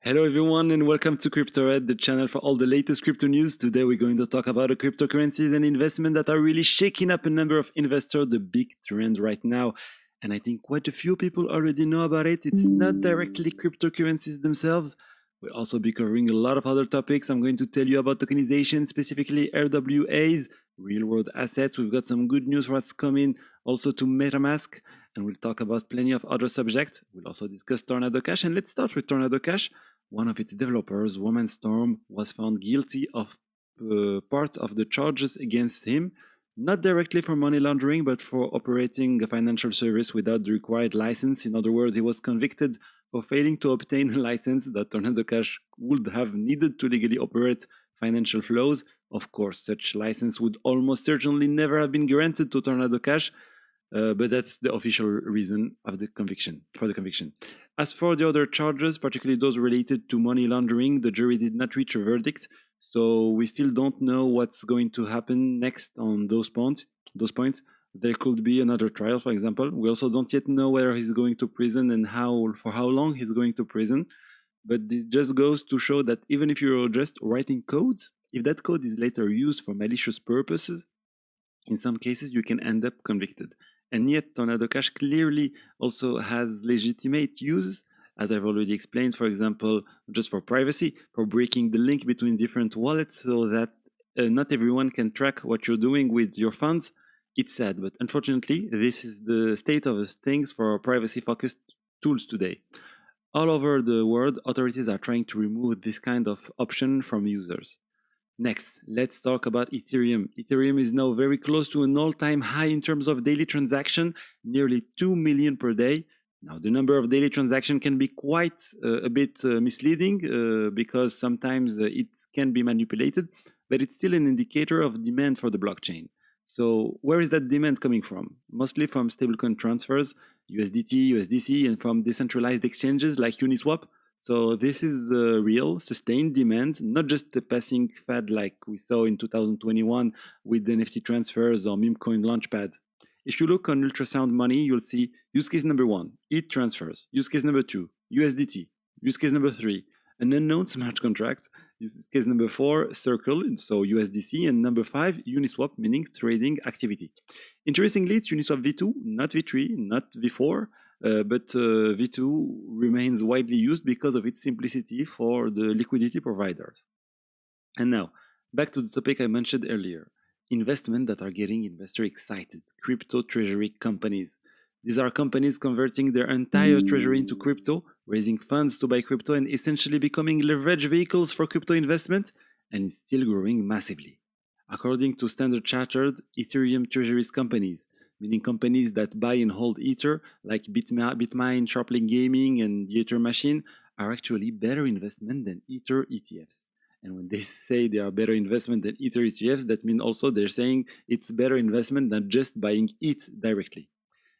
Hello everyone and welcome to CryptoRed, the channel for all the latest crypto news. Today we're going to talk about the cryptocurrencies and investment that are really shaking up a number of investors, the big trend right now. And I think quite a few people already know about it. It's not directly cryptocurrencies themselves. We'll also be covering a lot of other topics. I'm going to tell you about tokenization, specifically RWAs, real world assets. We've got some good news for what's coming also to MetaMask. And we'll talk about plenty of other subjects. We'll also discuss Tornado Cash. And let's start with Tornado Cash. One of its developers, Woman Storm, was found guilty of part of the charges against him, not directly for money laundering, but for operating a financial service without the required license. In other words, he was convicted for failing to obtain a license that Tornado Cash would have needed to legally operate financial flows. Of course, such license would almost certainly never have been granted to Tornado Cash, but that's the official reason of the conviction. As for the other charges, particularly those related to money laundering, the jury did not reach a verdict, so we still don't know what's going to happen next on those points. There could be another trial, for example. We also don't yet know whether he's going to prison and for how long he's going to prison. But it just goes to show that even if you're just writing code, if that code is later used for malicious purposes, in some cases you can end up convicted. And yet Tornado Cash clearly also has legitimate use, as I've already explained, for example, just for privacy, for breaking the link between different wallets so that not everyone can track what you're doing with your funds. It's sad, but unfortunately, this is the state of things for privacy-focused tools today. All over the world, authorities are trying to remove this kind of option from users. Next, let's talk about Ethereum. Ethereum is now very close to an all-time high in terms of daily transaction, nearly 2 million per day. Now, the number of daily transactions can be quite a bit misleading because sometimes it can be manipulated, but it's still an indicator of demand for the blockchain. So where is that demand coming from? Mostly from stablecoin transfers, USDT, USDC, and from decentralized exchanges like Uniswap. So this is a real sustained demand, not just a passing fad like we saw in 2021 with NFT transfers or meme coin launchpad. If you look on ultrasound money, you'll see use case number 1, ETH transfers. Use case number 2, USDT. Use case number 3, an unknown smart contract. Use case number 4, Circle, so USDC. And number 5, Uniswap, meaning trading activity. Interestingly, it's Uniswap V2, not V3, not V4. But V2 remains widely used because of its simplicity for the liquidity providers. And now, back to the topic I mentioned earlier, investment that are getting investors excited, crypto treasury companies. These are companies converting their entire treasury into crypto, raising funds to buy crypto and essentially becoming leverage vehicles for crypto investment, and it's still growing massively. According to Standard Chartered, Ethereum Treasury Companies, meaning companies that buy and hold Ether, like Bitmain, Sharplink Gaming, and the Ether Machine, are actually better investment than Ether ETFs. And when they say they are better investment than Ether ETFs, that means also they're saying it's better investment than just buying ETH directly.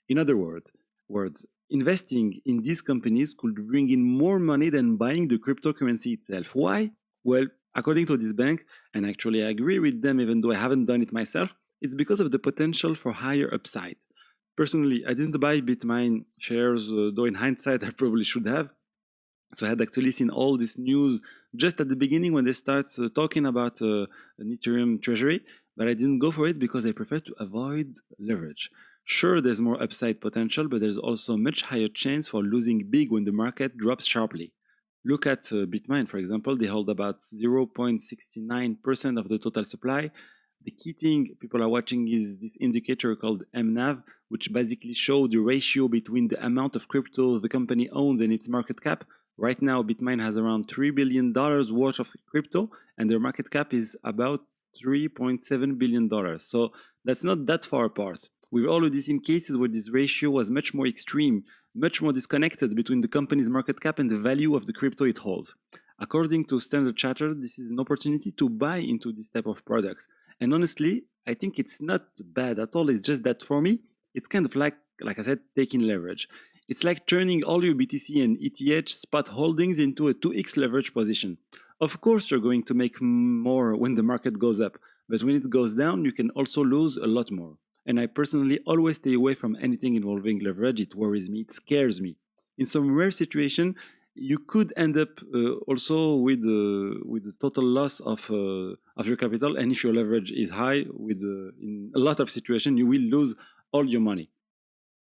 In other words, investing in these companies could bring in more money than buying the cryptocurrency itself. Why? Well, according to this bank, and actually I agree with them even though I haven't done it myself, it's because of the potential for higher upside. Personally, I didn't buy Bitmain shares, though in hindsight I probably should have. So I had actually seen all this news just at the beginning when they start talking about an Ethereum treasury, but I didn't go for it because I prefer to avoid leverage. Sure, there's more upside potential, but there's also much higher chance for losing big when the market drops sharply. Look at Bitmain, for example. They hold about 0.69% of the total supply. The key thing people are watching is this indicator called MNAV, which basically shows the ratio between the amount of crypto the company owns and its market cap. Right now, Bitmain has around $3 billion worth of crypto, and their market cap is about $3.7 billion. So that's not that far apart. We've already seen cases where this ratio was much more extreme, much more disconnected between the company's market cap and the value of the crypto it holds. According to Standard Chartered, this is an opportunity to buy into this type of products. And honestly, I think it's not bad at all. It's just that for me, it's kind of like I said, taking leverage. It's like turning all your BTC and ETH spot holdings into a 2x leverage position. Of course, you're going to make more when the market goes up, but when it goes down, you can also lose a lot more. And I personally always stay away from anything involving leverage. It worries me, it scares me. In some rare situation, you could end up also with the total loss of your capital. And if your leverage is high, in a lot of situations, you will lose all your money.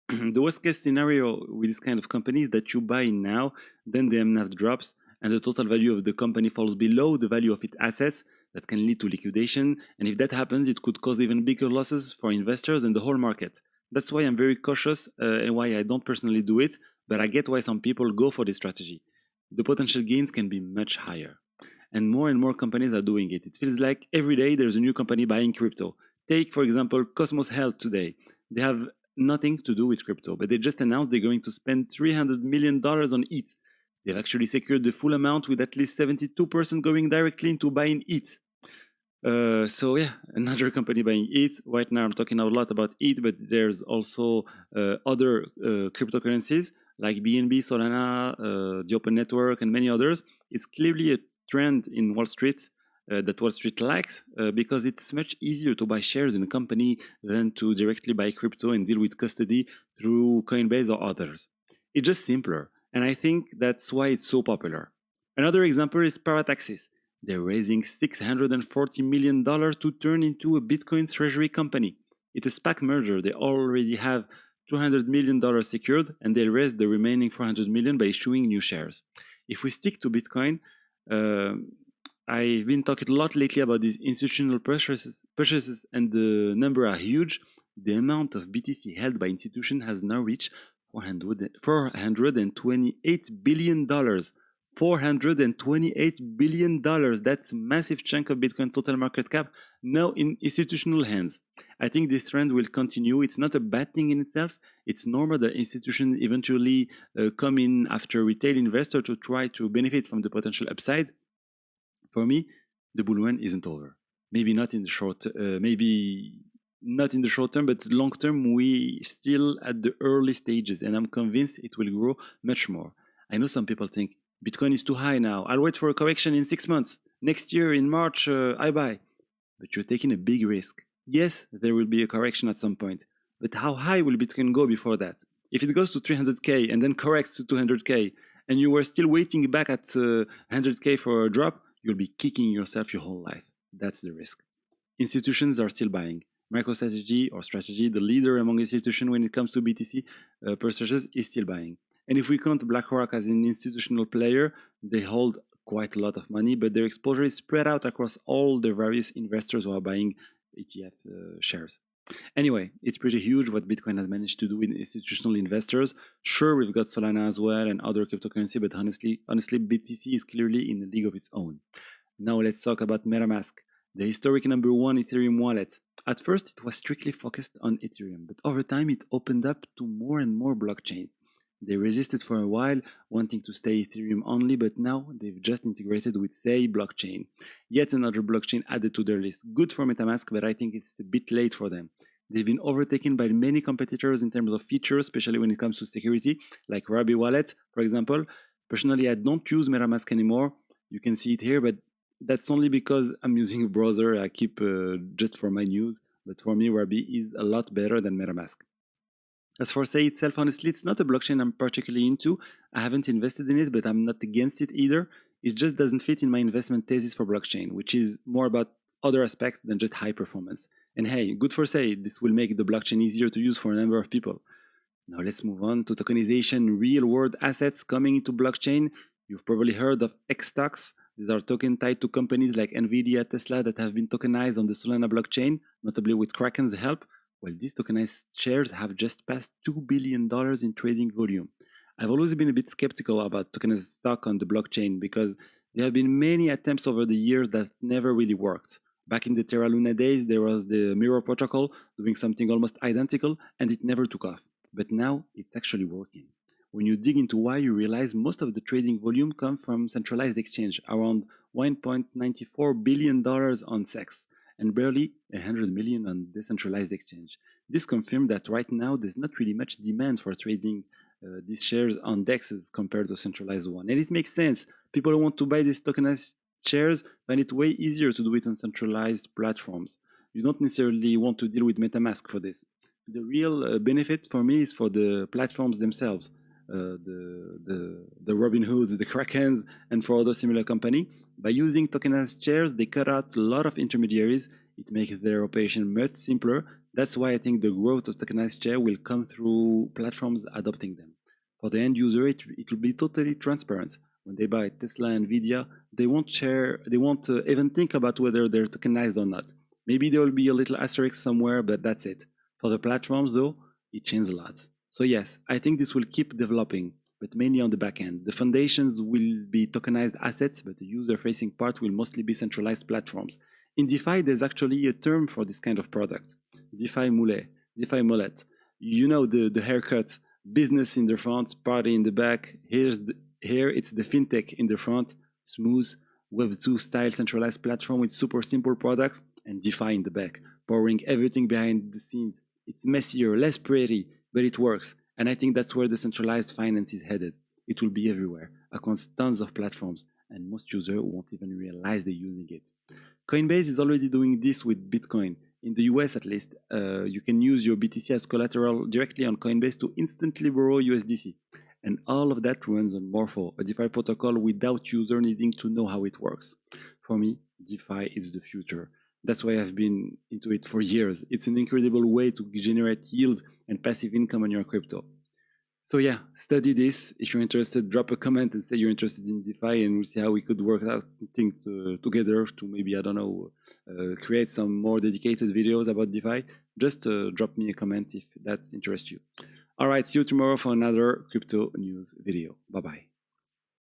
The worst case scenario with this kind of company is that you buy now, then the MNAV drops, and the total value of the company falls below the value of its assets. That can lead to liquidation, and if that happens, it could cause even bigger losses for investors and the whole market. That's why I'm very cautious and why I don't personally do it, but I get why some people go for this strategy. The potential gains can be much higher, and more companies are doing it. It feels like every day there's a new company buying crypto. Take, for example, Cosmos Health today. They have nothing to do with crypto, but they just announced they're going to spend $300 million on ETH. They've actually secured the full amount with at least 72% going directly into buying ETH. So yeah, another company buying ETH. Right now I'm talking a lot about ETH, but there's also other cryptocurrencies like BNB, Solana, the Open Network, and many others. It's clearly a trend in Wall Street that Wall Street likes because it's much easier to buy shares in a company than to directly buy crypto and deal with custody through Coinbase or others. It's just simpler, and I think that's why it's so popular. Another example is Parataxis. They're raising $640 million to turn into a Bitcoin Treasury Company. It's a SPAC merger. They already have $200 million secured, and they raised the remaining $400 million by issuing new shares. If we stick to Bitcoin, I've been talking a lot lately about these institutional purchases, and the number are huge. The amount of BTC held by institutions has now reached $428 billion. $428 billion. That's a massive chunk of Bitcoin total market cap now in institutional hands. I think this trend will continue. It's not a bad thing in itself. It's normal that institutions eventually come in after retail investors to try to benefit from the potential upside. For me, the bull run isn't over. Maybe not in the short term, but long term, we still at the early stages, and I'm convinced it will grow much more. I know some people think Bitcoin is too high now. I'll wait for a correction in 6 months. Next year in March, I buy. But you're taking a big risk. Yes, there will be a correction at some point. But how high will Bitcoin go before that? If it goes to 300K and then corrects to 200K, and you were still waiting back at 100K for a drop, you'll be kicking yourself your whole life. That's the risk. Institutions are still buying. MicroStrategy or Strategy, the leader among institutions when it comes to BTC purchases, is still buying. And if we count BlackRock as an institutional player, they hold quite a lot of money, but their exposure is spread out across all the various investors who are buying ETF shares. Anyway, it's pretty huge what Bitcoin has managed to do with institutional investors. Sure, we've got Solana as well and other cryptocurrency, but honestly, BTC is clearly in a league of its own. Now let's talk about MetaMask, the historic number one Ethereum wallet. At first, it was strictly focused on Ethereum, but over time, it opened up to more and more blockchains. They resisted for a while, wanting to stay Ethereum only, but now they've just integrated with Sei blockchain. Yet another blockchain added to their list. Good for MetaMask, but I think it's a bit late for them. They've been overtaken by many competitors in terms of features, especially when it comes to security, like RWA Wallet, for example. Personally, I don't use MetaMask anymore. You can see it here, but that's only because I'm using a browser I keep just for my news. But for me, RWA is a lot better than MetaMask. As for Sei itself, honestly, it's not a blockchain I'm particularly into. I haven't invested in it, but I'm not against it either. It just doesn't fit in my investment thesis for blockchain, which is more about other aspects than just high performance. And hey, good for Sei, this will make the blockchain easier to use for a number of people. Now let's move on to tokenization, real-world assets coming into blockchain. You've probably heard of X stocks. These are tokens tied to companies like Nvidia, Tesla that have been tokenized on the Solana blockchain, notably with Kraken's help. Well, these tokenized shares have just passed $2 billion in trading volume. I've always been a bit skeptical about tokenized stock on the blockchain because there have been many attempts over the years that never really worked. Back in the Terra Luna days, there was the Mirror protocol doing something almost identical, and it never took off. But now it's actually working. When you dig into why, you realize most of the trading volume comes from centralized exchange, around $1.94 billion on SEX, and barely 100 million on decentralized exchange. This confirmed that right now there's not really much demand for trading these shares on DEXs compared to centralized one. And it makes sense. People who want to buy these tokenized shares find it way easier to do it on centralized platforms. You don't necessarily want to deal with MetaMask for this. The real benefit for me is for the platforms themselves. the Robin Hoods, the Krakens, and for other similar company. By using tokenized shares, they cut out a lot of intermediaries. It makes their operation much simpler. That's why I think the growth of tokenized share will come through platforms adopting them. For the end user, it will be totally transparent. When they buy Tesla Nvidia, they won't even think about whether they're tokenized or not. Maybe there will be a little asterisk somewhere, but that's it. For the platforms, though, it changes a lot. So yes, I think this will keep developing, but mainly on the back end. The foundations will be tokenized assets, but the user-facing part will mostly be centralized platforms. In DeFi, there's actually a term for this kind of product, DeFi mullet. You know the haircut, business in the front, party in the back. Here it's the fintech in the front, smooth, Web2 style centralized platform with super simple products, and DeFi in the back, powering everything behind the scenes. It's messier, less pretty, but it works. And I think that's where the centralized finance is headed. It will be everywhere, across tons of platforms, and most users won't even realize they're using it. Coinbase is already doing this with Bitcoin. In the US at least, you can use your BTC as collateral directly on Coinbase to instantly borrow USDC. And all of that runs on Morpho, a DeFi protocol without user needing to know how it works. For me, DeFi is the future. That's why I've been into it for years. It's an incredible way to generate yield and passive income on your crypto. So yeah, study this. If you're interested, drop a comment and say you're interested in DeFi, and we'll see how we could work out things together to maybe, I don't know, create some more dedicated videos about DeFi. Just drop me a comment if that interests you. All right, see you tomorrow for another crypto news video. Bye-bye.